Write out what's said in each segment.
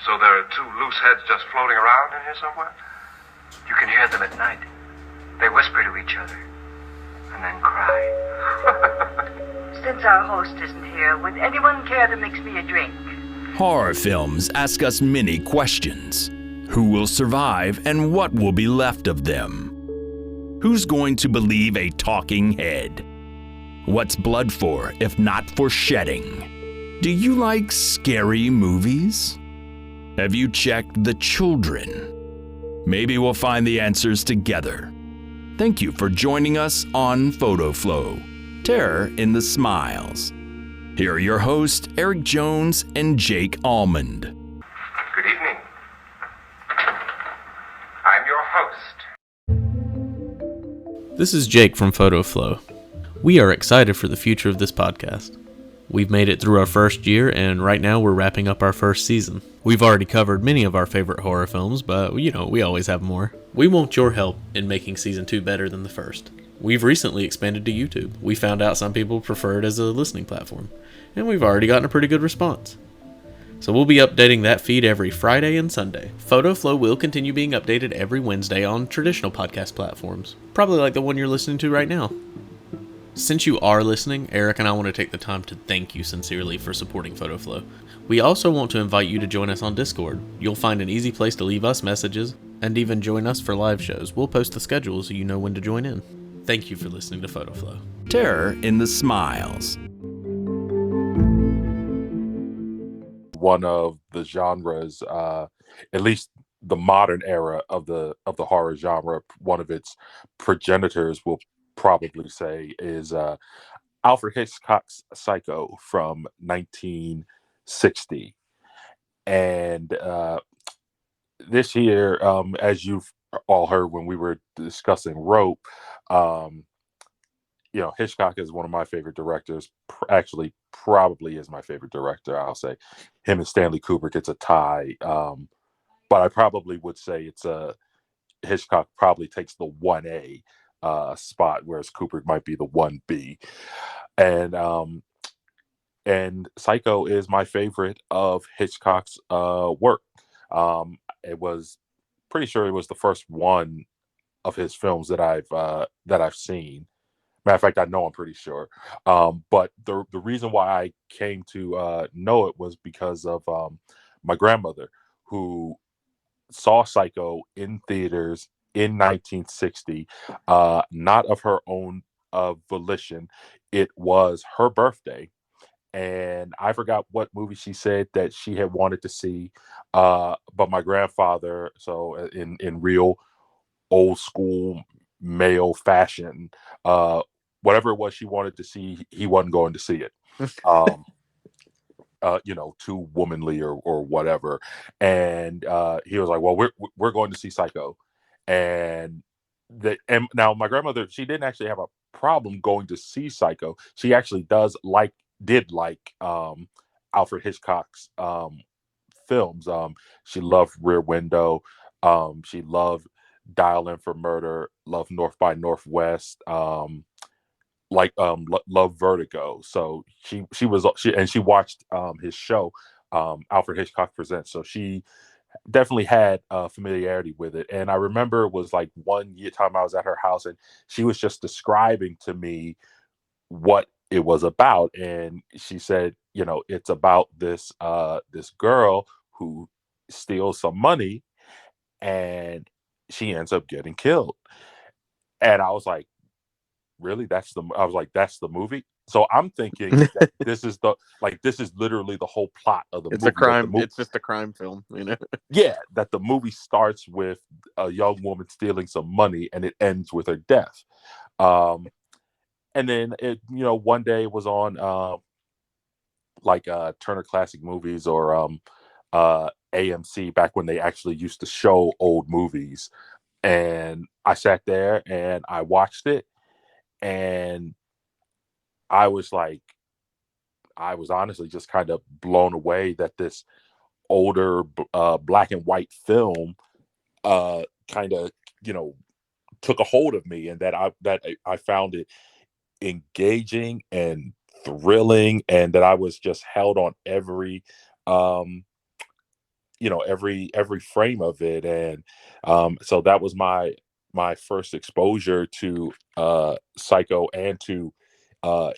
So there are two loose heads just floating around in here somewhere? You can hear them at night. They whisper to each other and then cry. Since our host isn't here, would anyone care to mix me a drink? Horror films ask us many questions. Who will survive and what will be left of them? Who's going to believe a talking head? What's blood for if not for shedding? Do you like scary movies? Have you checked the children? Maybe we'll find the answers together. Thank you for joining us on Photo Flow, Terror in the Smiles. Here are your hosts, Eric Jones and Jake Almond. Good evening. I'm your host. This is Jake from Photo Flow. We are excited for the future of this podcast. We've made it through our first year, and right now we're wrapping up our first season. We've already covered many of our favorite horror films, but we always have more. We want your help in making season 2 better than the first. We've recently expanded to YouTube. We found out some people prefer it as a listening platform, and we've already gotten a pretty good response. So we'll be updating that feed every Friday and Sunday. Photo Flow will continue being updated every Wednesday on traditional podcast platforms, probably like the one you're listening to right now. Since you are listening, Eric and I want to take the time to thank you sincerely for supporting Photo Flow. We also want to invite you to join us on Discord. You'll find an easy place to leave us messages and even join us for live shows. We'll post the schedule so you know when to join in. Thank you for listening to Photo Flow. Terror in the Smiles. One of the genres, at least the modern era of the horror genre, one of its progenitors will probably say is Alfred Hitchcock's Psycho from 1960. And this year, as you've all heard when we were discussing Rope, Hitchcock is one of my favorite directors. Actually, probably is my favorite director. I'll say him and Stanley Kubrick, it's a tie. But I probably would say it's Hitchcock probably takes the 1A spot, whereas Kubrick might be the 1B. And Psycho is my favorite of Hitchcock's work. It was pretty sure it was the first one of his films that I've seen. Matter of fact, I know I'm pretty sure. But the reason why I came to know it was because of my grandmother, who saw Psycho in theaters in 1960, not of her own volition. It was her birthday, and I forgot what movie she said that she had wanted to see. But my grandfather, so in real old school male fashion, whatever it was she wanted to see, he wasn't going to see it. Too womanly or whatever. And he was like, well, we're going to see Psycho. And now my grandmother, she didn't actually have a problem going to see Psycho. She actually did like Alfred Hitchcock's films. She loved Rear Window. She loved Dial M for Murder, loved North by Northwest, loved Vertigo. So she watched his show, Alfred Hitchcock Presents. So she definitely had familiarity with it. And I remember it was like one year time I was at her house, and she was just describing to me what it was about. And she said, it's about this girl who steals some money, and she ends up getting killed. And I was like, really? That's the movie? So I'm thinking that this is literally the whole plot of the movie. It's a crime. It's just a crime film, Yeah, that the movie starts with a young woman stealing some money and it ends with her death. And then one day it was on Turner Classic Movies or AMC, back when they actually used to show old movies. And I sat there and I watched it, and I was honestly just kind of blown away that this older black and white film kind of took a hold of me, and that I found it engaging and thrilling, and that I was just held on every every frame of it. And so that was my first exposure to Psycho and to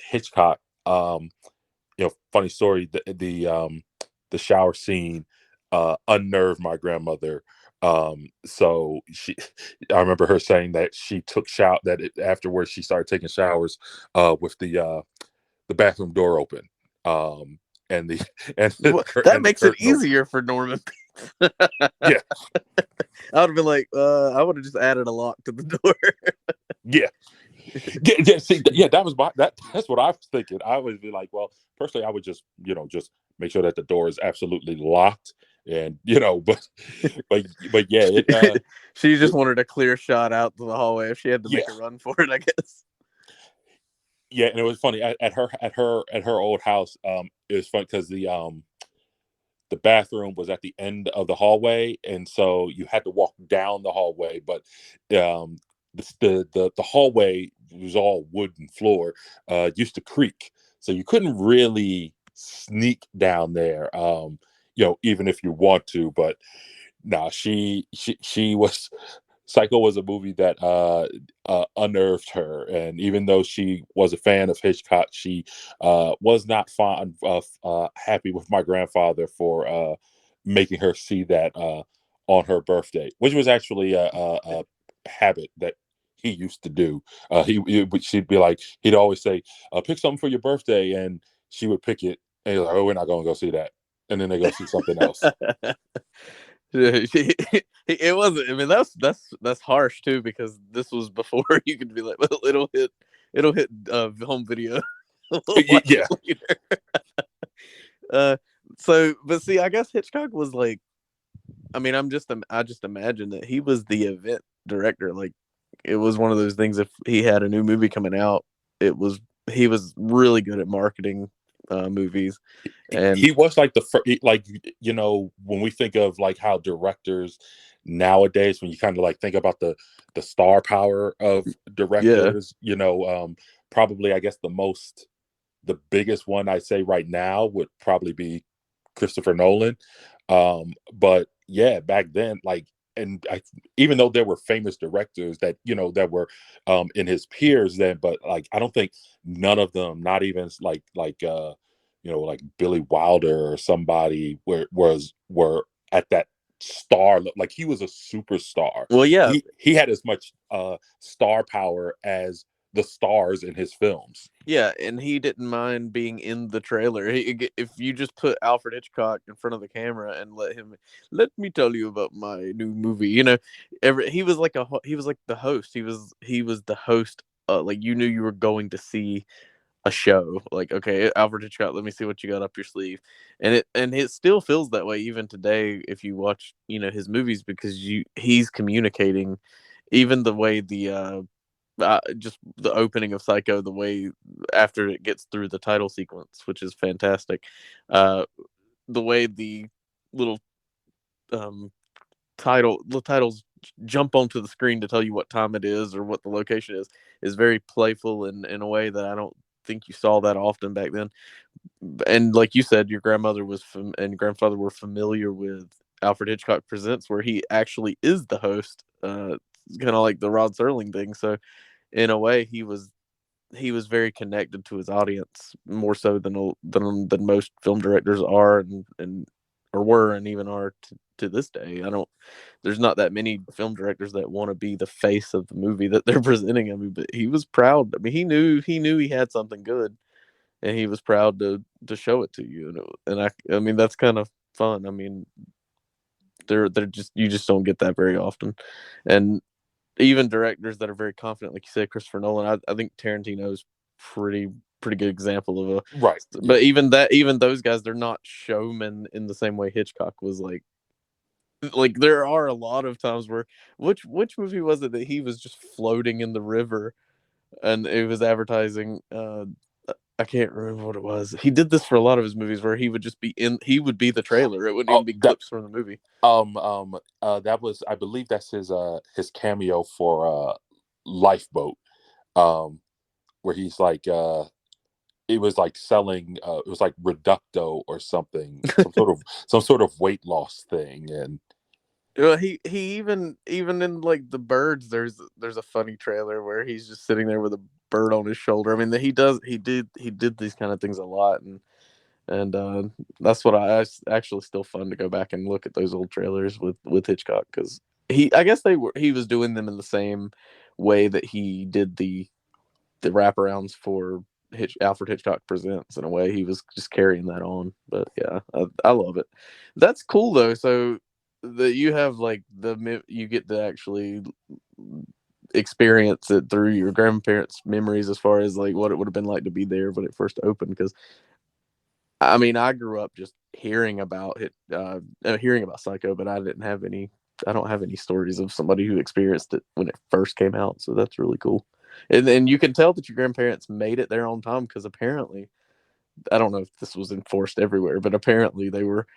Hitchcock. Funny story, the shower scene unnerved my grandmother. So I remember her saying that she took shower that afterwards she started taking showers with the bathroom door open. And the That and the makes it curtain open. easier for Norman. Yeah. I would have been like, I would have just added a lock to the door. Yeah. Yeah, see, yeah, that's what I was thinking. I would be like, well, personally, I would just make sure that the door is absolutely locked, and but yeah, She just it wanted a clear shot out to the hallway if she had to yeah, make a run for it, I guess. yeah, and it was funny at her old house. It was fun because the bathroom was at the end of the hallway, and so you had to walk down the hallway, but um, the hallway was all wooden floor, used to creak, so you couldn't really sneak down there, even if you want to. But nah, she was Psycho was a movie that unnerved her, and even though she was a fan of Hitchcock, she was not fond of happy with my grandfather for making her see that on her birthday, which was actually a habit that he used to do. She'd be like, he'd always say, "Pick something for your birthday," and she would pick it, and he's like, "Oh, we're not going to go see that," and then they go see something else. It wasn't. I mean, that's harsh too, because this was before you could be like, well, it'll hit home video. We'll watch Yeah. it later. But see, I guess Hitchcock was like, I mean, I just imagine that he was the event director. Like, it was one of those things. If he had a new movie coming out, he was really good at marketing movies, and He was like when we think of like how directors nowadays, when you kind of like think about the star power of yeah, directors, probably I guess the biggest one I'd say right now would probably be Christopher Nolan. But yeah, back then, like, and even though there were famous directors that that were in his peers then, but like I don't think none of them, not even like Billy Wilder or somebody, were at that star. Like he was a superstar. well, yeah, He had as much star power as the stars in his films. yeah, and he didn't mind being in the trailer. If you just put Alfred Hitchcock in front of the camera and let me tell you about my new movie, he was like he was like the host. He was the host. Like, you knew you were going to see a show. Like, okay, Alfred Hitchcock, let me see what you got up your sleeve. And it still feels that way even today if you watch his movies, because he's communicating. Even the way just the opening of Psycho, the way after it gets through the title sequence, which is fantastic. Uh, the way the little um, the titles jump onto the screen to tell you what time it is or what the location is very playful, and in a way that I don't think you saw that often back then. And like you said, your grandmother and grandfather were familiar with Alfred Hitchcock Presents, where he actually is the host, kind of like the Rod Serling thing. So in a way, he was very connected to his audience, more so than most film directors are, and or were, and even are to this day. There's not that many film directors that want to be the face of the movie that they're presenting. I mean, but he was proud. I mean, he knew he had something good, and he was proud to show it to you. And I mean, that's kind of fun. I mean, they're just, you just don't get that very often. And even directors that are very confident, like you said, Christopher Nolan. I think Tarantino's pretty good example of a. Right. But even those guys, they're not showmen in the same way Hitchcock was. Like there are a lot of times where, which movie was it that he was just floating in the river, and it was advertising. I can't remember what it was. He did this for a lot of his movies, where he would be the trailer. It wouldn't Oh, even be clips from the movie. that was, I believe that's his cameo for Lifeboat, where he's like it was like selling it was like Reducto or something, some sort of weight loss thing. And Well, he even in like the birds, there's a funny trailer where he's just sitting there with a bird on his shoulder. I mean, he did these kind of things a lot, and that's what it's actually still fun to go back and look at those old trailers with Hitchcock, because I guess he was doing them in the same way that he did the wraparounds for Alfred Hitchcock Presents. In a way, he was just carrying that on. But yeah, I love it. That's cool though. So that you have like you get to actually experience it through your grandparents' memories, as far as like what it would have been like to be there when it first opened. Because I mean, I grew up just hearing about it, hearing about Psycho, but I didn't have any. I don't have any stories of somebody who experienced it when it first came out. So that's really cool. And then you can tell that your grandparents made it there on time, because apparently, I don't know if this was enforced everywhere, but apparently they were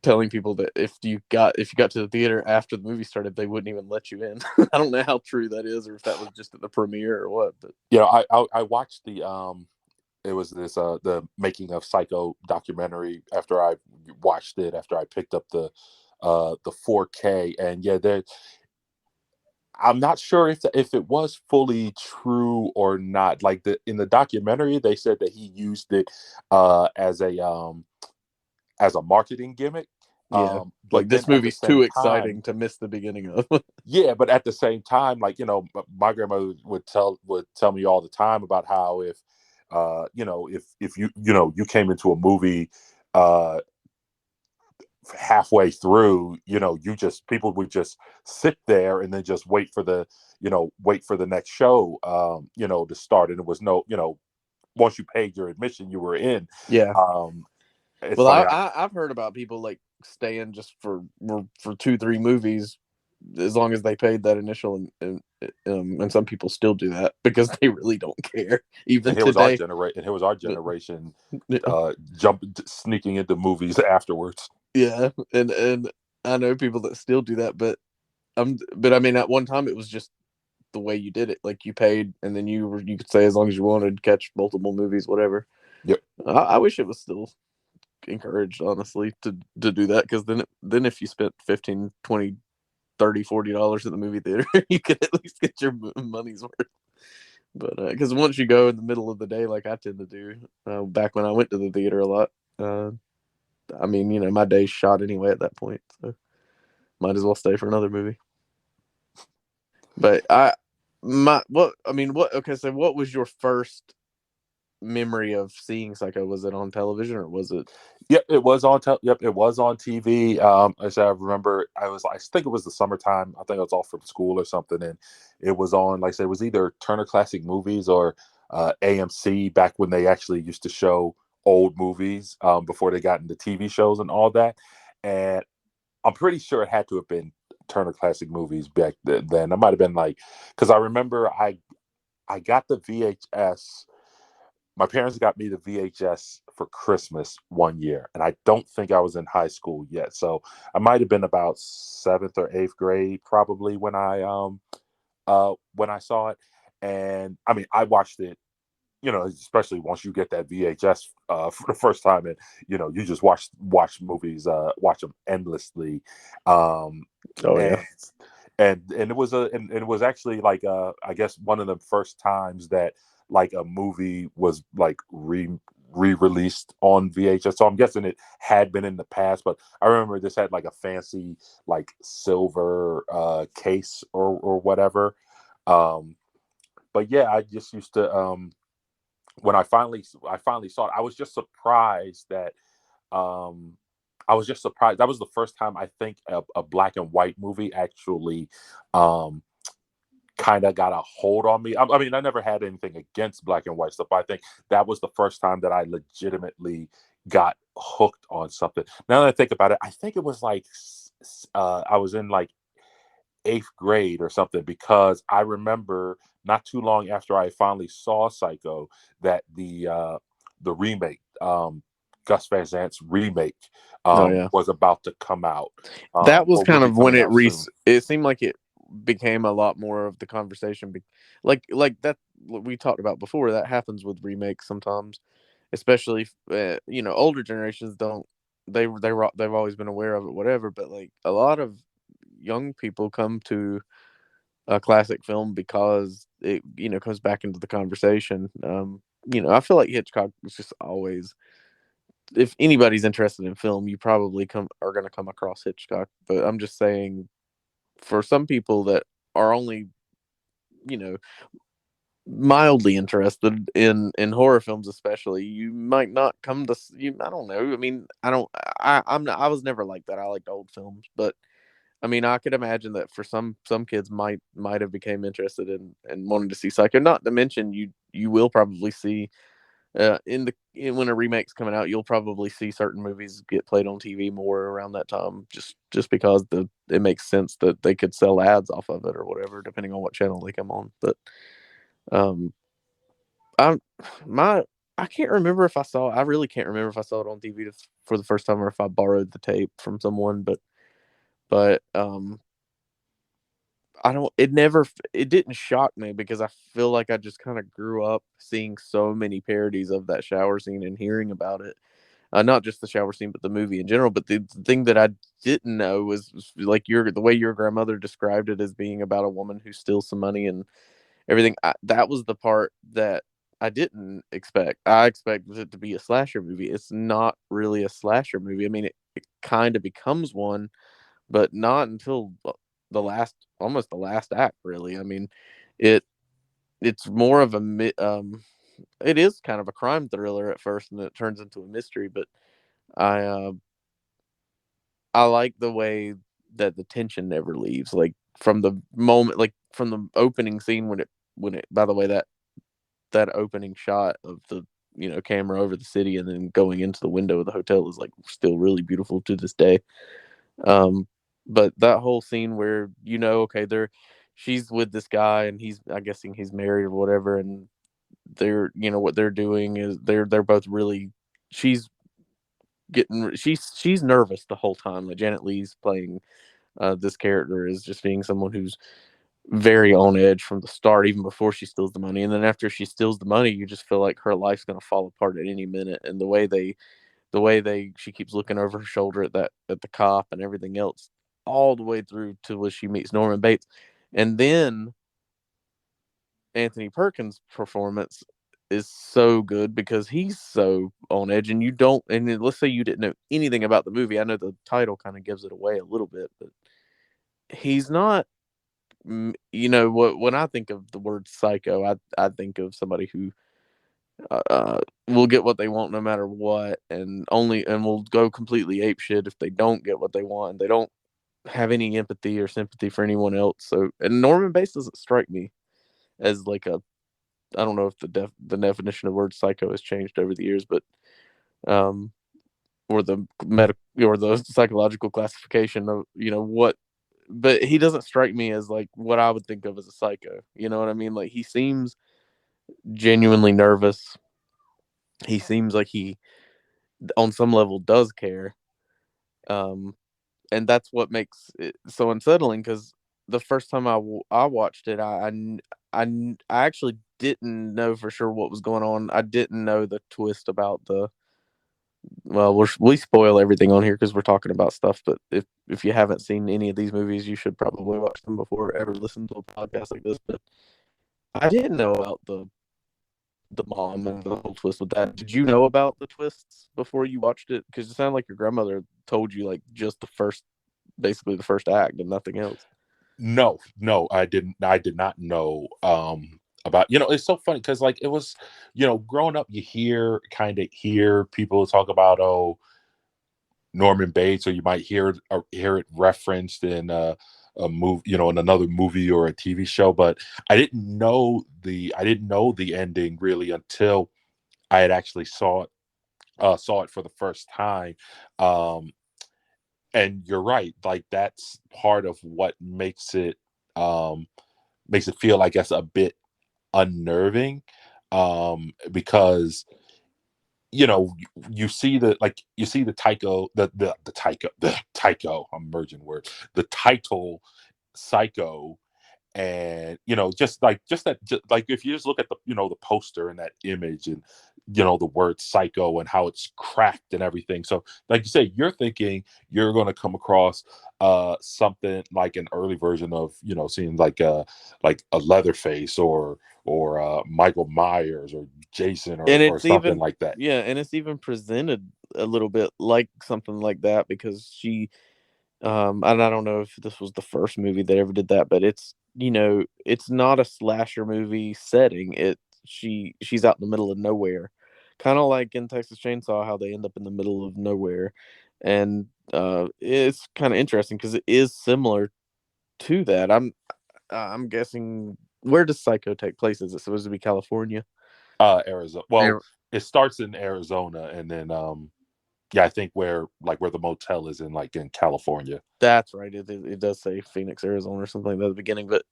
telling people that if you got to the theater after the movie started, they wouldn't even let you in. I don't know how true that is, or if that was just at the premiere or what. But I watched it was this the making of Psycho documentary after I watched it, after I picked up the 4K. And yeah, I'm not sure if it was fully true or not. Like in the documentary, they said that he used it as a marketing gimmick. yeah, But like then this at the movie's same too time, exciting to miss the beginning of. yeah, but at the same time, like, my grandmother would tell me all the time about how if you came into a movie uh halfway through, people would just sit there and then just wait for the next show, to start. And it was no, once you paid your admission, you were in. Yeah. Um, it's Well, funny. I've heard about people like staying just for 2-3 movies, as long as they paid that initial, and some people still do that because they really don't care even And here was our today. generation. And here was our But generation yeah, sneaking into movies afterwards. yeah, and I know people that still do that, but I mean, at one time it was just the way you did it. Like you paid, and then you could say as long as you wanted, catch multiple movies, whatever. Yep. I wish it was still encouraged, honestly, to do that, because then if you spent 15, 20, 30, $40 at the movie theater, you could at least get your money's worth. But because once you go in the middle of the day, like I tend to do, back when I went to the theater a lot, I mean, my day's shot anyway at that point, so might as well stay for another movie. But okay, so what was your first memory of seeing Psycho? Was it on television, or was it? Yep, it was on. Yep, it was on TV. I remember, I think it was the summertime. I think I was off from school or something, and it was on. Like I said, it was either Turner Classic Movies or AMC, back when they actually used to show old movies, before they got into TV shows and all that. And I'm pretty sure it had to have been Turner Classic Movies back then. It might have been like, because I remember I got the VHS. My parents got me the VHS for Christmas one year, and I don't think I was in high school yet. So I might have been about seventh or eighth grade, probably, when I saw it. And I mean, I watched it, especially once you get that VHS for the first time, and you just watch movies, watch them endlessly. Um, Oh and yeah. and it was actually like, I guess, one of the first times that like a movie was like re-released on VHS. So I'm guessing it had been in the past, but I remember this had like a fancy, like, silver case or whatever. Um, but yeah, I just used to, when I finally saw it, I was just surprised that um that was the first time, I think, a black and white movie actually um kind of got a hold on me. I mean, I never had anything against black and white stuff, but I think that was the first time that I legitimately got hooked on something. Now that I think about it, I think it was like, I was in like eighth grade or something, because I remember not too long after I finally saw Psycho that the remake, Gus Van Sant's remake, Oh yeah. was about to come out, That was or would kind be of when coming out soon. it seemed like it became a lot more of the conversation, like that we talked about before. That happens with remakes sometimes. especially older generations don't. They've always been aware of it, whatever. But like a lot of young people come to a classic film because it comes back into the conversation. I feel like Hitchcock is just always, if anybody's interested in film, you probably are going to come across Hitchcock. But I'm just saying, for some people that are only you know mildly interested in horror films, especially, you might not come to you. I don't know. I mean, I don't. I'm not, I was never like that. I liked old films, but I mean, I could imagine that for some kids might have became interested in wanting to see Psycho. Not to mention, you will probably see when a remake's coming out, you'll probably see certain movies get played on TV more around that time, just because it makes sense that they could sell ads off of it or whatever, depending on what channel they come on. But um, I my I can't remember if I saw. I really can't remember if I saw it on TV for the first time or if I borrowed the tape from someone. But I don't. It didn't shock me because I feel like I just kind of grew up seeing so many parodies of that shower scene and hearing about it. Not just the shower scene, but the movie in general. But the thing that I didn't know was like the way your grandmother described it as being about a woman who steals some money and everything. That was the part that I didn't expect. I expected it to be a slasher movie. It's not really a slasher movie. I mean, it kind of becomes one, but not until almost the last act, really. I mean, it it's more of it is kind of a crime thriller at first, and it turns into a mystery. But I uh, I like the way that the tension never leaves. Like from the moment, like from the opening scene when it. By the way, that opening shot of the camera over the city and then going into the window of the hotel is like still really beautiful to this day. Um, but that whole scene where okay, she's with this guy and I'm guessing he's married or whatever, and what they're doing is they're both really she's she's nervous the whole time. Like Janet Leigh's playing this character is just being someone who's very on edge from the start, even before she steals the money. And then after she steals the money, you just feel like her life's gonna fall apart at any minute. And she keeps looking over her shoulder at the cop and everything else, all the way through to when she meets Norman Bates. And then Anthony Perkins' performance is so good because he's so on edge, and let's say you didn't know anything about the movie. I know the title kind of gives it away a little bit, but he's not. When I think of the word psycho, I think of somebody who will get what they want no matter what, and will go completely apeshit if they don't get what they want. They don't have any empathy or sympathy for anyone else. So, and Norman Bates doesn't strike me as like a. I don't know if the definition of word psycho has changed over the years, but um, or the or the psychological classification of what. But he doesn't strike me as like what I would think of as a psycho. You know what I mean? Like he seems genuinely nervous. He seems like he, on some level, does care. Um, and that's what makes it so unsettling. Because the first time I watched it, I actually didn't know for sure what was going on. I didn't know the twist about the. Well, we spoil everything on here because we're talking about stuff. But if you haven't seen any of these movies, you should probably watch them before ever listen to a podcast like this. But I didn't know about the mom and the whole twist with that. Did you know about the twists before you watched it? Because it sounded like your grandmother told you like just basically the first act and nothing else. No, I didn't. I did not know about. It's so funny because like it was, growing up, you hear people talk about Norman Bates, or you might hear it referenced in a movie, in another movie or a TV show. But I didn't know the ending really until I had actually saw it for the first time. And you're right, like that's part of what makes it feel, I guess, a bit unnerving, because you see the Tycho, the Tycho, I'm merging words, the title Psycho. And just like if you just look at the the poster and that image, and the word psycho and how it's cracked and everything. So like you say, you're thinking you're going to come across something like an early version of seeing like a Leatherface or Michael Myers or Jason And or it's something even like that. and it's even presented a little bit like something like that, because she and I don't know if this was the first movie that ever did that, but it's not a slasher movie setting. She's out in the middle of nowhere, kind of like in Texas Chainsaw, how they end up in the middle of nowhere, and it's kind of interesting because it is similar to that. I'm guessing, where does Psycho take place? Is it supposed to be California? Arizona. Well, Ar- it starts in Arizona, and then yeah, I think where the motel is in California. That's right. It does say Phoenix, Arizona, or something like that at the beginning. But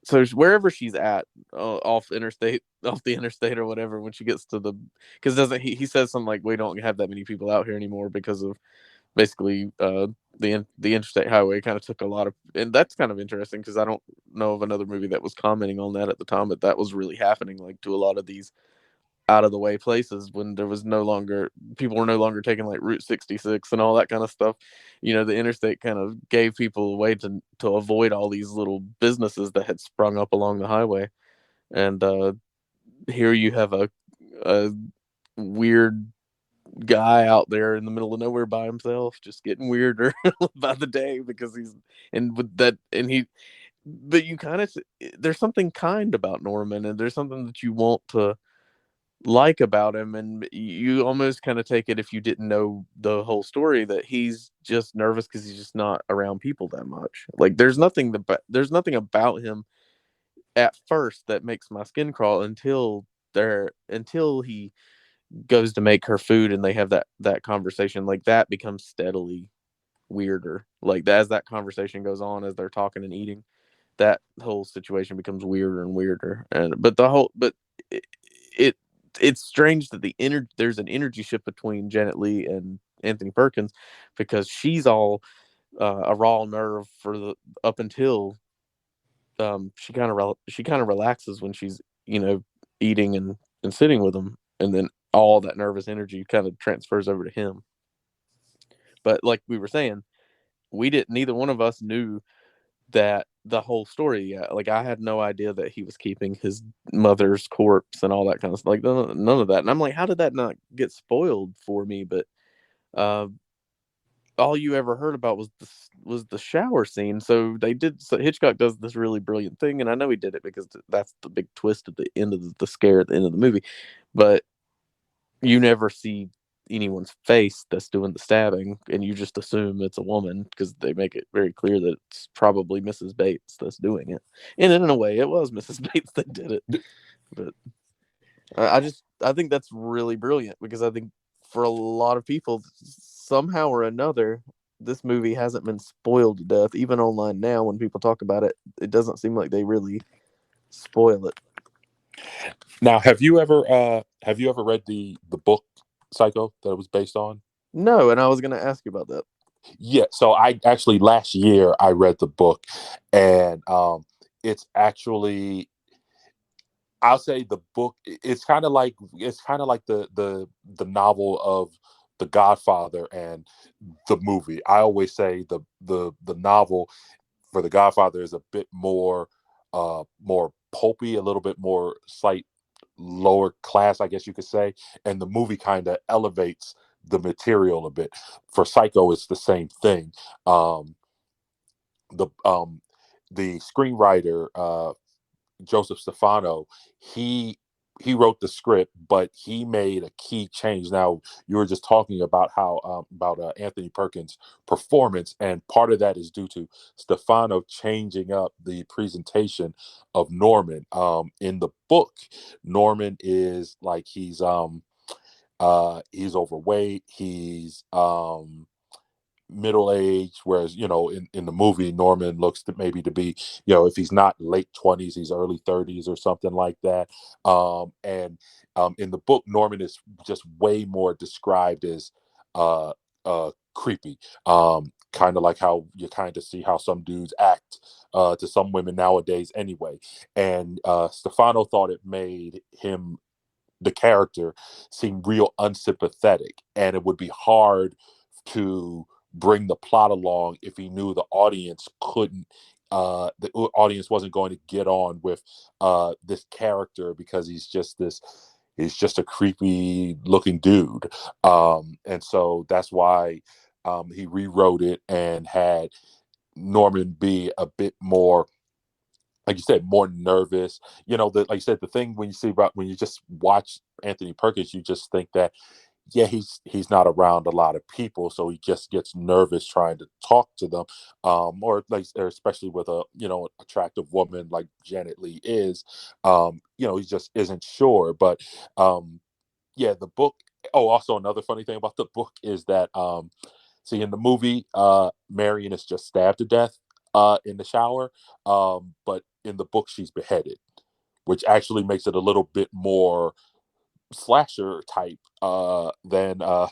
so wherever she's at, off interstate, off the interstate or whatever, when she gets to the, because doesn't he says something like, we don't have that many people out here anymore because of basically the interstate highway kind of took a lot of, and that's kind of interesting because I don't know of another movie that was commenting on that at the time, but that was really happening, like, to a lot of these out of the way places when there was no longer, people were no longer taking like Route 66 and all that kind of stuff. The interstate kind of gave people a way to avoid all these little businesses that had sprung up along the highway. And here you have a weird guy out there in the middle of nowhere by himself, just getting weirder by the day, because he's, and with that, and he, but you kind of, there's something kind about Norman, and there's something that you want to like about him, and you almost kind of take it, if you didn't know the whole story, that he's just nervous because he's just not around people that much. Like, there's nothing about him at first that makes my skin crawl until he goes to make her food and they have that conversation. Like, that becomes steadily weirder, like, as that conversation goes on, as they're talking and eating, that whole situation becomes weirder and weirder. And but it, it it's strange that there's an energy shift between Janet Leigh and Anthony Perkins, because she's all a raw nerve for the up until she kind of relaxes when she's eating and sitting with him, and then all that nervous energy kind of transfers over to him. But like we were saying, neither one of us knew that the whole story yet. Like, I had no idea that he was keeping his mother's corpse and all that kind of stuff. Like, none of that. And I'm like, how did that not get spoiled for me? But uh, all you ever heard about was the shower scene. So Hitchcock does this really brilliant thing, and I know he did it because that's the big twist at the end of the scare at the end of the movie. But you never see anyone's face that's doing the stabbing, and you just assume it's a woman because they make it very clear that it's probably Mrs. Bates that's doing it. And in a way, it was Mrs. Bates that did it. But I think that's really brilliant, because I think for a lot of people, somehow or another, this movie hasn't been spoiled to death. Even online now, when people talk about it, it doesn't seem like they really spoil it. Now, have you ever read the book Psycho that it was based on? No, and I was going to ask you about that. Yeah, so I actually last year I read the book, and it's actually, I'll say the book, it's kind of like the novel of The Godfather and the movie. I always say the novel for The Godfather is a bit more pulpy, a little bit more slight lower class, I guess you could say, and the movie kind of elevates the material a bit. For Psycho, it's the same thing. The the screenwriter Joseph Stefano, he wrote the script, but he made a key change. Now, you were just talking about how about Anthony Perkins' performance, and part of that is due to Stefano changing up the presentation of Norman. In the book, Norman is like he's overweight, he's middle age, whereas in the movie Norman looks to maybe to be, if he's not late 20s, he's early 30s or something like that. And in the book, Norman is just way more described as uh creepy, kind of like how you kind of see how some dudes act to some women nowadays anyway. And Stefano thought it made him the character seem real unsympathetic, and it would be hard to bring the plot along if he knew the audience couldn't the audience wasn't going to get on with this character because he's just a creepy looking dude. And so that's why he rewrote it and had Norman be a bit more, like you said, more nervous. Like you said, the thing when you see about when you just watch Anthony Perkins, you just think that, yeah, he's not around a lot of people, so he just gets nervous trying to talk to them, or especially with a attractive woman like Janet Leigh is, he just isn't sure. But yeah, the book. Oh, also another funny thing about the book is that see, in the movie, Marion is just stabbed to death in the shower, but in the book she's beheaded, which actually makes it a little bit more slasher type than the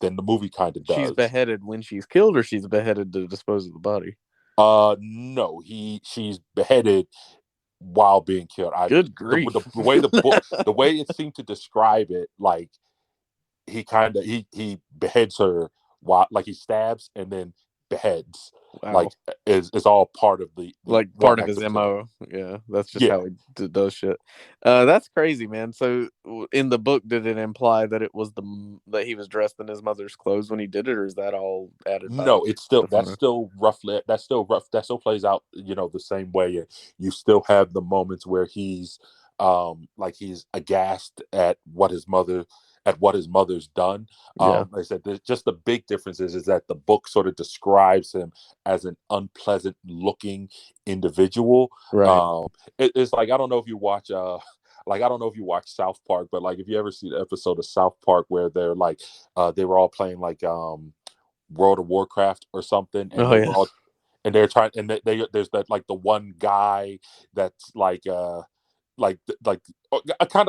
movie kind of She's does. beheaded when she's killed, or she's beheaded to dispose of the body? No, she's beheaded while being killed. Good The, grief. the way the way it seemed to describe it, like he beheads her while, like, he stabs and then beheads, Wow. like, is all part of the Like one part of act his of killing. MO. Yeah, that's just Yeah. how he does shit. That's crazy, man. So in the book, did it imply that it was that he was dressed in his mother's clothes when he did it, or is that all added by No, it's still Stefano? that's still rough. That still plays out, the same way. You still have the moments where he's like he's aghast at what his mother's done. Yeah. Like I said, there's just the big difference is that the book sort of describes him as an unpleasant looking individual. Right. It's like, I don't know if you watch like, I don't know if you watch South Park, but like, if you ever see the episode of South Park where they're like they were all playing like World of Warcraft or something, and Oh, they yeah. were all, and they're trying, and there's that, like, the one guy that's like kind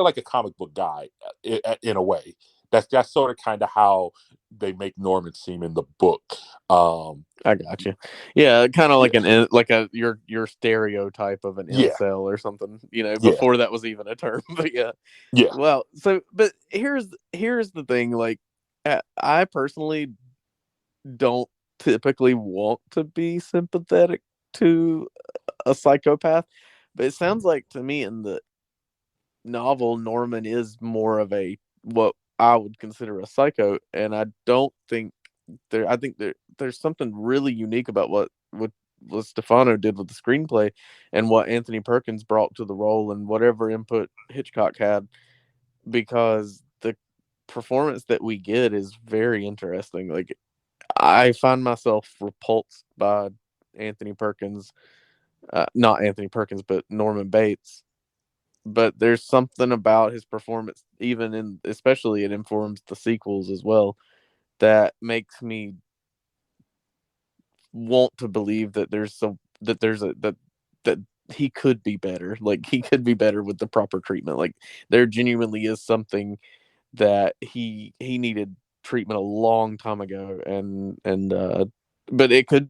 of like a comic book guy, in a way. That's sort of kind of how they make Norman seem in the book. I got you. Yeah, kind of like Yeah. your stereotype of an Yeah. incel or something. Yeah. Before that was even a term. But yeah. Yeah. Well, but here's the thing. Like, I personally don't typically want to be sympathetic to a psychopath, but it sounds like to me in the novel, Norman is more of a what I would consider a psycho, and I don't think I think there's something really unique about what Stefano did with the screenplay and what Anthony Perkins brought to the role and whatever input Hitchcock had, because the performance that we get is very interesting. Like, I find myself repulsed by Anthony Perkins, not Anthony Perkins, but Norman Bates. But there's something about his performance, especially it informs the sequels as well, that makes me want to believe that that he could be better. Like, he could be better with the proper treatment. Like, there genuinely is something that he needed treatment a long time ago, and but it could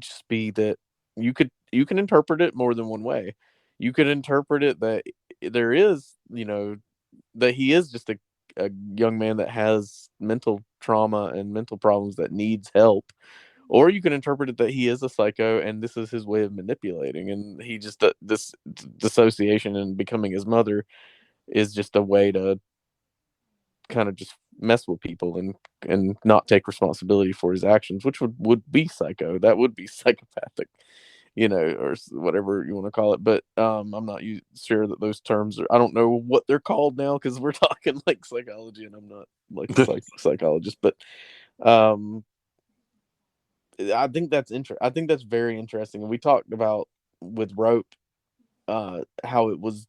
just be that you can interpret it more than one way. You could interpret it that there is, that he is just a young man that has mental trauma and mental problems that needs help, or you can interpret it that he is a psycho and this is his way of manipulating, and he just this dissociation and becoming his mother is just a way to kind of just mess with people and not take responsibility for his actions, which would be psycho. That would be psychopathic, or whatever you want to call it. But I'm not sure that those terms are. I don't know what they're called now because we're talking like psychology, and I'm not like a psychologist. But um, I think that's I think that's very interesting. And we talked about with Rope, how it was,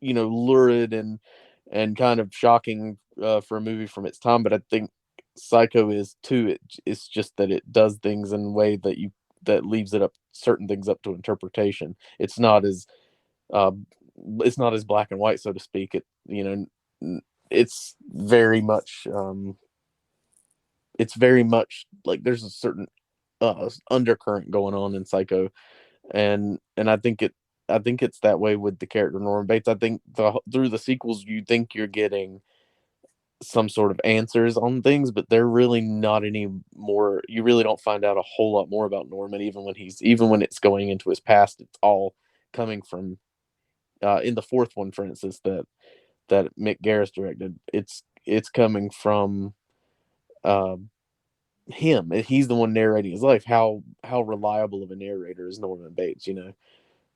lurid and kind of shocking for a movie from its time. But I think Psycho is too. It's just that it does things in a way that leaves it up certain things up to interpretation. Uh, it's not as black and white, so to speak. It's very much like there's a certain undercurrent going on in Psycho, and I think I think it's that way with the character Norman Bates. I think through the sequels, you think you're getting some sort of answers on things, but they're really not any more. You really don't find out a whole lot more about Norman, even when it's going into his past. It's all coming from in the fourth one, for instance, that Mick Garris directed. It's coming from uh, him. He's the one narrating his life. How reliable of a narrator is Norman Bates?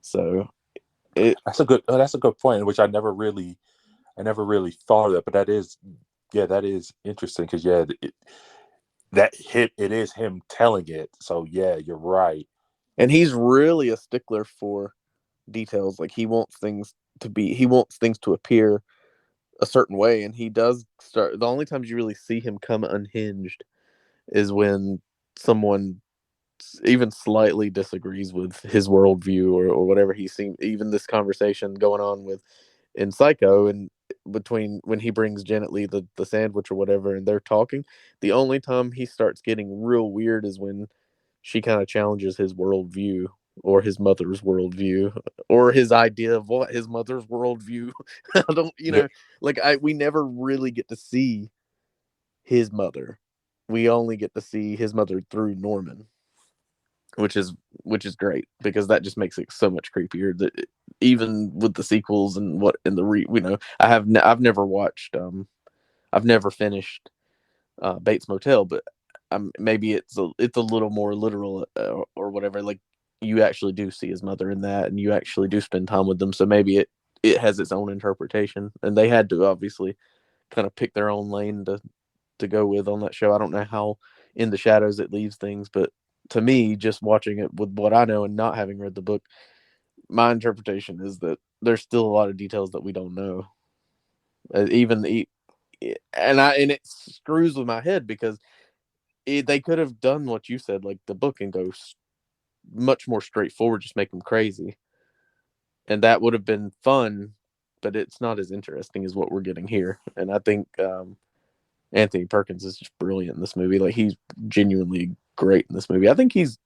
So That's a good point, which I never really thought of that, but that is interesting because it is him telling it. So yeah, you're right. and he's really a stickler for details. Like he wants things to appear a certain way, and he does start. The only times you really see him come unhinged is when someone even slightly disagrees with his worldview or whatever he seems. Even this conversation going on with in Psycho, and between when he brings Janet Leigh the sandwich or whatever, and they're talking. The only time he starts getting real weird is when she kind of challenges his worldview or his mother's worldview or his idea of what his mother's worldview. I don't, Yeah. we never really get to see his mother. We only get to see his mother through Norman, which is great because that just makes it so much creepier. That even with the sequels and I've never watched I've never finished Bates Motel, but maybe it's a little more literal or whatever. Like you actually do see his mother in that, and you actually do spend time with them. So maybe it has its own interpretation, and they had to obviously kind of pick their own lane to go with on that show. I don't know how in the shadows it leaves things, but to me, just watching it with what I know and not having read the book, my interpretation is that there's still a lot of details that we don't know. Even and it screws with my head because they could have done what you said, like the book, and go much more straightforward, just make them crazy, and that would have been fun. But it's not as interesting as what we're getting here. And I think Anthony Perkins is just brilliant in this movie. Like he's genuinely great in this movie. I think he's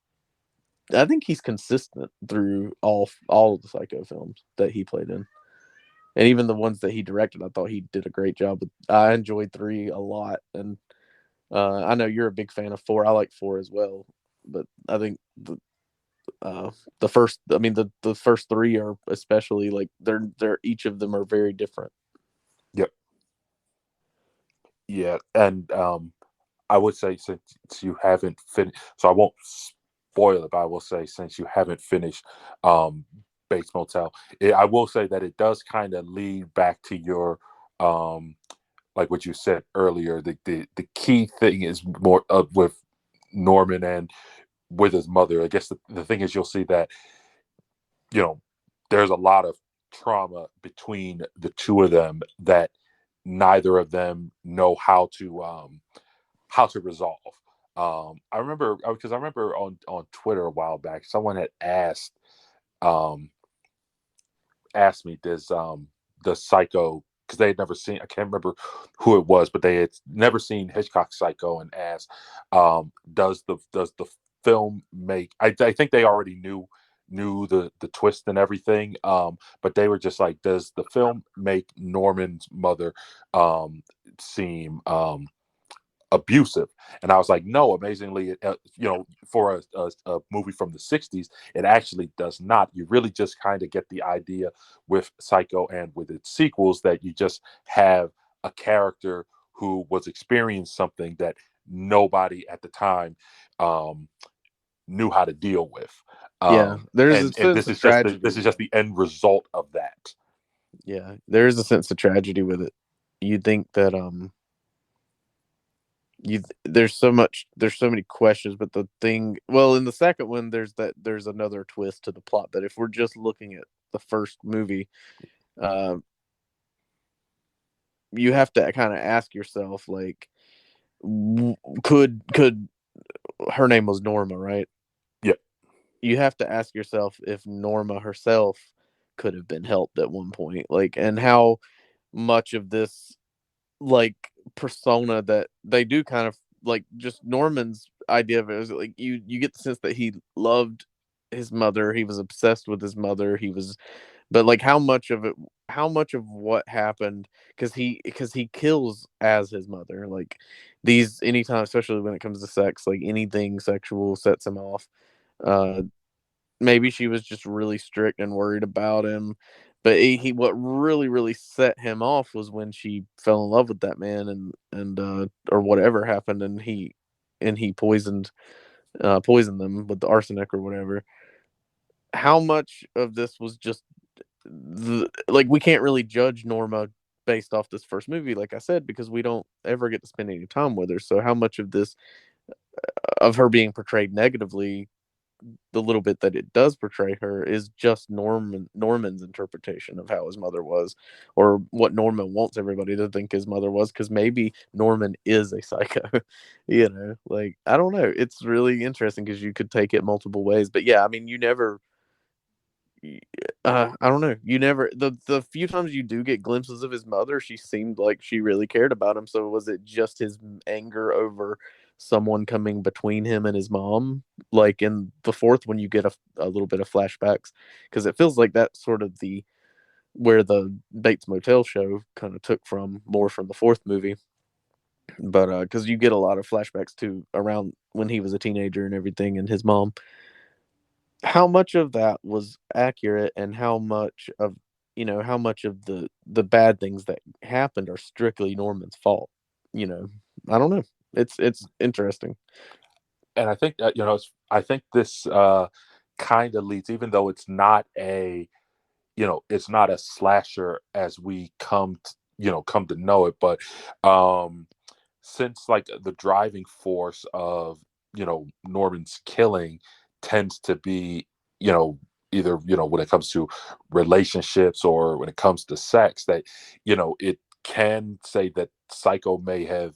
consistent through all of the Psycho films that he played in, and even the ones that he directed. I thought he did a great job. I enjoyed 3 a lot, and I know you're a big fan of 4. I like 4 as well, but I think the first, I mean the first 3 are especially like they're each of them are very different. Yep. Yeah, and I would say since you haven't finished, so I won't spoil it, but I will say since you haven't finished Bates Motel, I will say that it does kind of lead back to your like what you said earlier. The key thing is more with Norman and with his mother. I guess the thing is you'll see that there's a lot of trauma between the two of them that neither of them know how to resolve. I remember because I remember on Twitter a while back, someone had um, asked me does the Psycho, because they had never seen, I can't remember who it was, but they had never seen Hitchcock Psycho, and asked does the film make, I think they already knew the twist and everything, but they were just like, does the film make Norman's mother seem abusive? And I was like, no, amazingly, for a movie from the 60s, it actually does not. You really just kind of get the idea with Psycho and with its sequels that you just have a character who was experiencing something that nobody at the time knew how to deal with. Yeah, there's a And sense of tragedy. this is just the end result of that. Yeah, there is a sense of tragedy with it. You'd think that there's so many questions, but the thing, well, in the second one there's another twist to the plot that if we're just looking at the first movie, uh, you have to kind of ask yourself, like, could her name was Norma, right? Yep. You have to ask yourself if Norma herself could have been helped at one point, like, and how much of this, like, persona that they do kind of like, just Norman's idea of it is like you get the sense that he loved his mother. He was obsessed with his mother. But like how much of what happened, because he kills as his mother. Like these anytime, especially when it comes to sex, like anything sexual sets him off. Uh, Maybe she was just really strict and worried about him. But he what really set him off was when she fell in love with that man, and or whatever happened, and he poisoned them with the arsenic or whatever. How much of this was just like, we can't really judge Norma based off this first movie, like I said, because we don't ever get to spend any time with her. So how much of this, of her being portrayed negatively, the little bit that it does portray her, is just Norman's interpretation of how his mother was, or what Norman wants everybody to think his mother was, because maybe Norman is a psycho. Like, I don't know, it's really interesting because you could take it multiple ways. But yeah, I mean, you never I don't know. You never, the few times you do get glimpses of his mother, she seemed like she really cared about him. So was it just his anger over someone coming between him and his mom? Like in the fourth one, you get a little bit of flashbacks, because it feels like that's sort of the where the Bates Motel show kind of took from, more from the fourth movie. But because you get a lot of flashbacks to around when he was a teenager and everything, and his mom. How much of that was accurate, and how much of the bad things that happened are strictly Norman's fault? you know I don't know. It's interesting. And I think that, I think this kind of leads, even though it's not a slasher as we come to know it, but since like the driving force of Norman's killing tends to be, either when it comes to relationships or when it comes to sex, that it can say that Psycho may have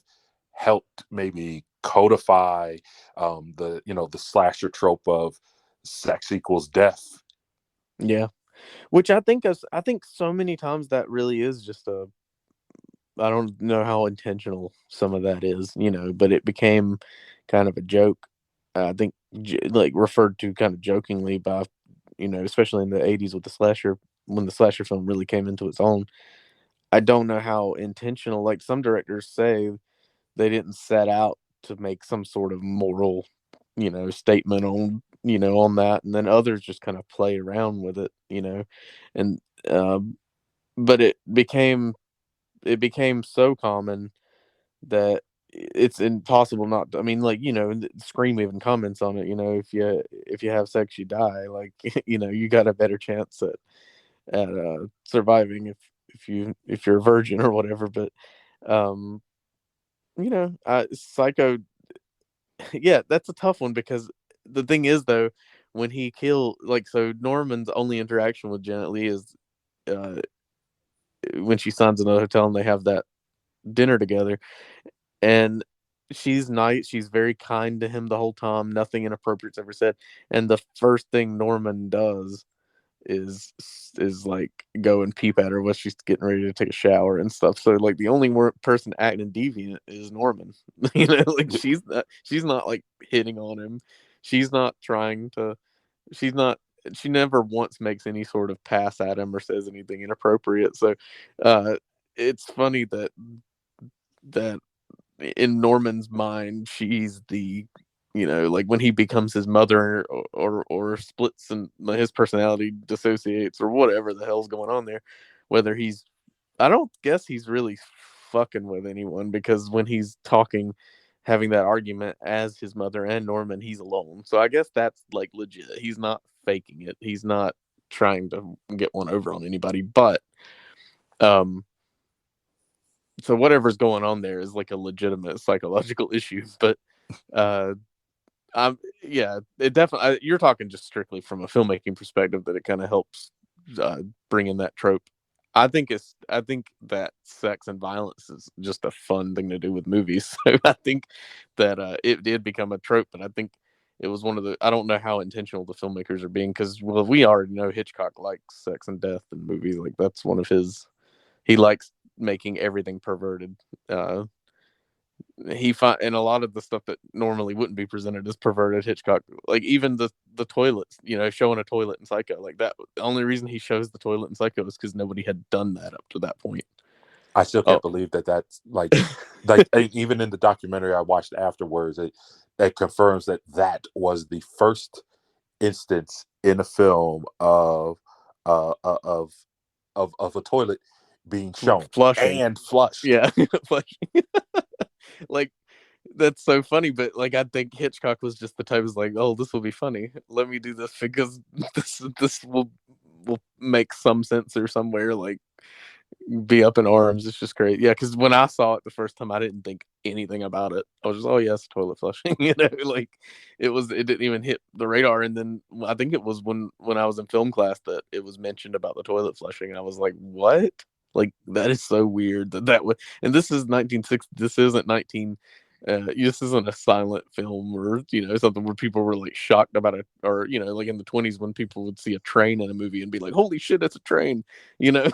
helped maybe codify the slasher trope of sex equals death. Yeah, which I think so many times that really is just a, I don't know how intentional some of that is, but it became kind of a joke. I think, like, referred to kind of jokingly by, especially in the '80s with the slasher, when the slasher film really came into its own. I don't know how intentional. Like, some directors say they didn't set out to make some sort of moral, statement on that, and then others just kind of play around with it. And but it became so common that it's impossible not to, I mean, like, Scream even comments on it, if you have sex, you die. Like, you got a better chance at surviving if you're a virgin or whatever. But um Psycho, yeah, that's a tough one, because the thing is, though, when he like, so Norman's only interaction with Janet Leigh is uh when she signs in a hotel and they have that dinner together. And she's nice. She's very kind to him the whole time. Nothing inappropriate's ever said. And the first thing Norman does is like go and peep at her when she's getting ready to take a shower and stuff. So, like, the only person acting deviant is Norman. Like, she's not like hitting on him. She's not trying to. She's not. She never once makes any sort of pass at him or says anything inappropriate. So, uh, it's funny that in Norman's mind, she's the, like, when he becomes his mother, or splits and his personality dissociates or whatever the hell's going on there, whether I don't guess he's really fucking with anyone, because when he's talking, having that argument as his mother and Norman, he's alone. So I guess that's like legit. He's not faking it. He's not trying to get one over on anybody. But um so whatever's going on there is like a legitimate psychological issue. But uh yeah, it definitely, you're talking just strictly from a filmmaking perspective, that it kind of helps bring in that trope. I think that sex and violence is just a fun thing to do with movies. So I think that it did become a trope, but I think it was one of the, I don't know how intentional the filmmakers are being, because, well, we already know Hitchcock likes sex and death in movies. Like, that's one of his, he likes making everything perverted. and a lot of the stuff that normally wouldn't be presented as perverted Hitchcock, like even the toilets, showing a toilet in Psycho, like that. The only reason he shows the toilet in Psycho is because nobody had done that up to that point. I still Oh, can't believe that that's even in the documentary I watched afterwards, it confirms that that was the first instance in a film of uh uh, of of a toilet being shown flushing, and flushed. yeah, flushing. Like, that's so funny, but like I think Hitchcock was just the type who's like, oh, this will be funny. Let me do this because this will make some sense or somewhere, like be up in arms. It's just great. Yeah, because when I saw it the first time, I didn't think anything about it. I was just, oh yes, toilet flushing. Like it didn't even hit the radar. And then I think it was when I was in film class that it was mentioned about the toilet flushing. And I was like, what? Like that is so weird that would. And this is 1960. This isn't 19. This isn't a silent film or something where people were like shocked about it, or like in the 20s when people would see a train in a movie and be like, holy shit, it's a train. Like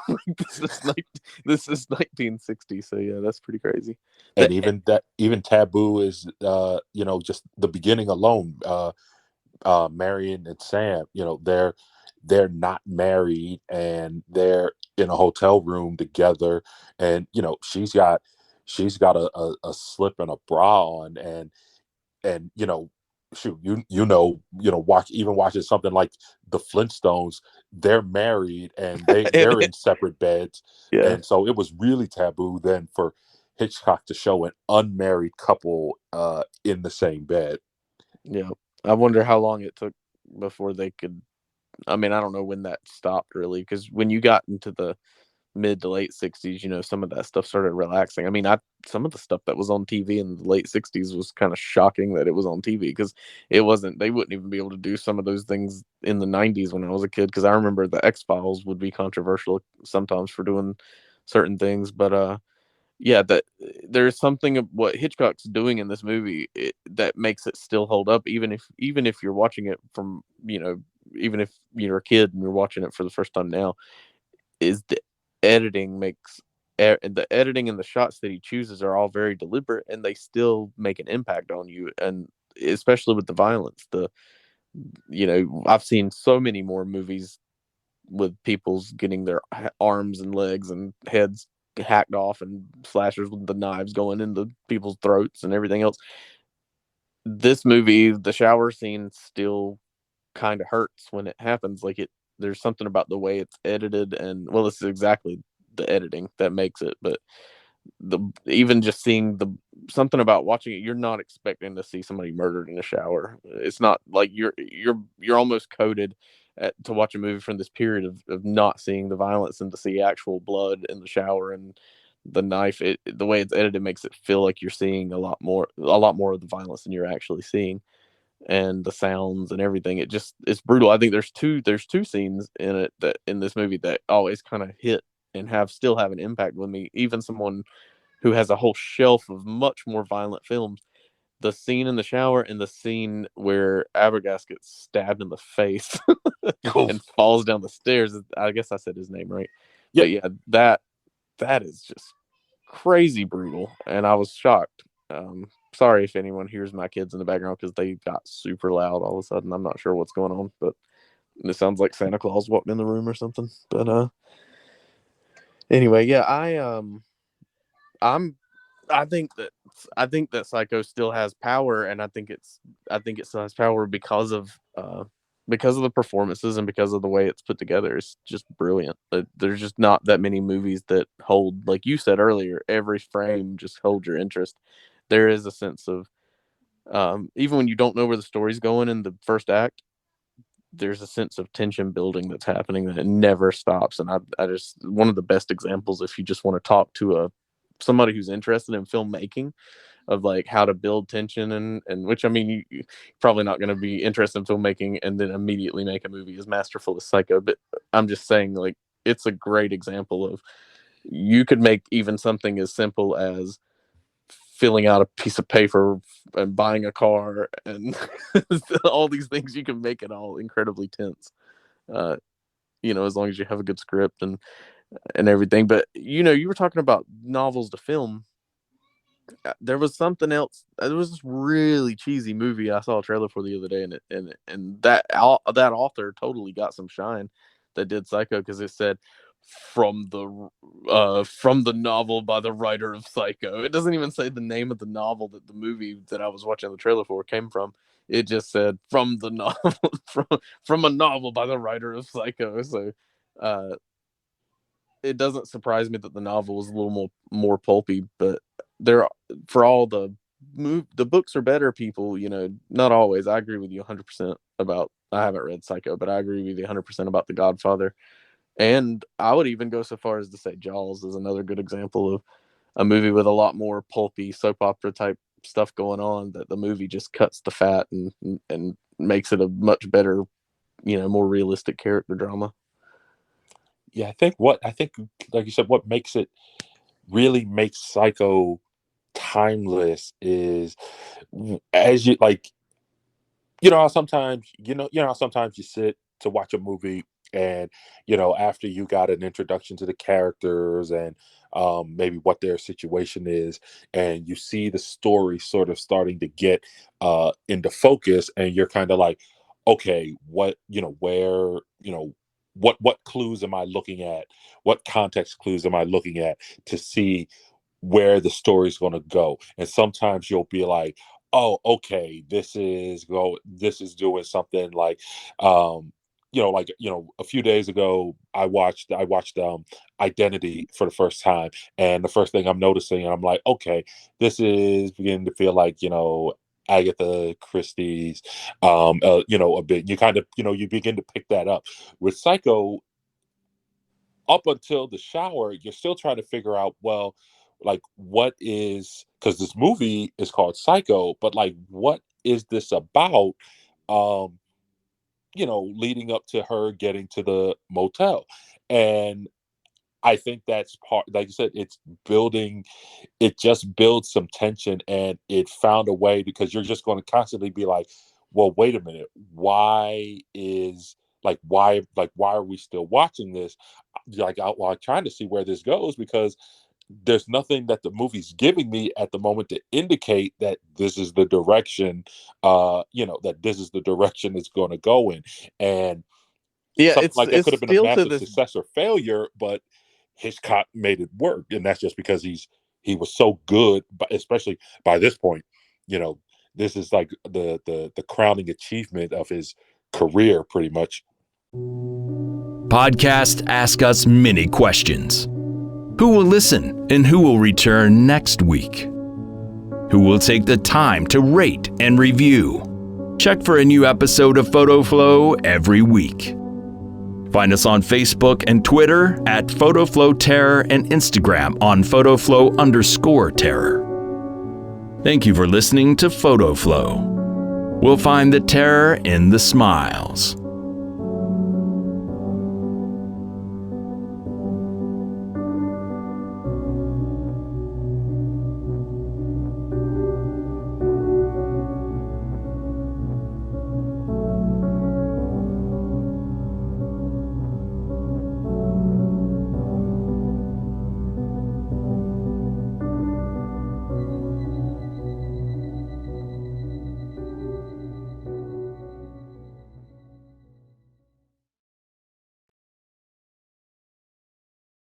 this is 1960. So yeah, that's pretty crazy. And even Taboo is just the beginning alone. Marion and Sam, they're not married and they're in a hotel room together, and she's got a slip and a bra on, and shoot, watching something like the Flintstones, they're married and they're in separate beds. Yeah, And so it was really taboo then for Hitchcock to show an unmarried couple in the same bed. yeah. I wonder how long it took before they could. I mean, I don't know when that stopped really, because when you got into the mid to late 60s, some of that stuff started relaxing. I mean, some of the stuff that was on TV in the late 60s was kind of shocking that it was on TV, because they wouldn't even be able to do some of those things in the 90s when I was a kid, because I remember the X-Files would be controversial sometimes for doing certain things. But yeah, that there's something of what Hitchcock's doing in this movie that makes it still hold up, even if you're watching it from, even if you're a kid and you're watching it for the first time now, is the editing makes the editing and the shots that he chooses are all very deliberate, and they still make an impact on you. And especially with the violence, I've seen so many more movies with people's getting their arms and legs and heads hacked off, and slashers with the knives going into people's throats and everything else. This movie, the shower scene still kind of hurts when it happens. Like, there's something about the way it's edited, and well, it's exactly the editing that makes it. But even just seeing something about watching it, you're not expecting to see somebody murdered in a shower. It's not like you're almost coded to watch a movie from this period of not seeing the violence and to see actual blood in the shower and the knife. The way it's edited makes it feel like you're seeing a lot more of the violence than you're actually seeing, and the sounds and everything. It's brutal. I think there's two scenes in it, that in this movie, that always kind of hit and still have an impact with me, even someone who has a whole shelf of much more violent films. The scene in the shower and the scene where Abergast gets stabbed in the face and falls down the stairs. I guess I said his name right. Yeah. But yeah, that is just crazy brutal, and I was shocked. Sorry if anyone hears my kids in the background, because they got super loud all of a sudden. I'm not sure what's going on, but it sounds like Santa Claus walked in the room or something. But anyway, yeah, I'm I think that Psycho still has power, and I think it still has power because of the performances and because of the way it's put together. It's just brilliant. There's just not that many movies that hold, like you said earlier, every frame just holds your interest. There is a sense of, even when you don't know where the story's going in the first act, there's a sense of tension building that's happening that it never stops. And I just, one of the best examples, if you just want to talk to somebody who's interested in filmmaking, of like how to build tension, and which, I mean, you're probably not going to be interested in filmmaking and then immediately make a movie as masterful as Psycho, but I'm just saying, like, it's a great example of, you could make even something as simple as filling out a piece of paper and buying a car and all these things. You can make it all incredibly tense, uh, as long as you have a good script and everything. But you were talking about novels to film. there was something else. There was this really cheesy movie I saw a trailer for the other day, and that author totally got some shine that did Psycho, because it said from the novel by the writer of Psycho. It doesn't even say the name of the novel that the movie that I was watching the trailer for came from. It just said from the novel from a novel by the writer of Psycho. So it doesn't surprise me that the novel is a little more pulpy, but there, for all the books are better, people, not always. I agree with you 100% about, I haven't read Psycho, but I agree with you 100% about The Godfather. And I would even go so far as to say Jaws is another good example of a movie with a lot more pulpy soap opera type stuff going on, that the movie just cuts the fat and makes it a much better, more realistic character drama. Yeah, I think like you said, what really makes Psycho timeless is, as you like, sometimes sometimes you sit to watch a movie, and after you got an introduction to the characters and maybe what their situation is, and you see the story sort of starting to get into focus, and you're kind of like, okay, what clues am I looking at, what context clues am I looking at to see where the story's going to go. And sometimes you'll be like, oh, okay, this is doing something like, a few days ago I watched Identity for the first time, and the first thing I'm noticing, I'm like, okay, this is beginning to feel like, Agatha Christie's, a bit. You kind of, you begin to pick that up. With Psycho, up until the shower, you're still trying to figure out, well, like, what is, because this movie is called Psycho, but like, what is this about? Leading up to her getting to the motel. And I think that's part, like you said, it just builds some tension, and it found a way, because you're just going to constantly be like, well, wait a minute, why are we still watching this? Like, I'm trying to see where this goes, because there's nothing that the movie's giving me at the moment to indicate that this is the direction, that this is the direction it's going to go in. And Yeah, something like that it's could have been a still to massive this. success or failure, but Hitchcock made it work, and that's just because he was so good. But especially by this point, this is like the crowning achievement of his career, pretty much. Podcast Ask Us Many Questions. Who will listen and who will return next week? Who will take the time to rate and review? Check for a new episode of PhotoFlow every week. Find us on Facebook and Twitter at PhotoFlowTerror, and Instagram on PhotoFlow_terror. Thank you for listening to PhotoFlow. We'll find the terror in the smiles.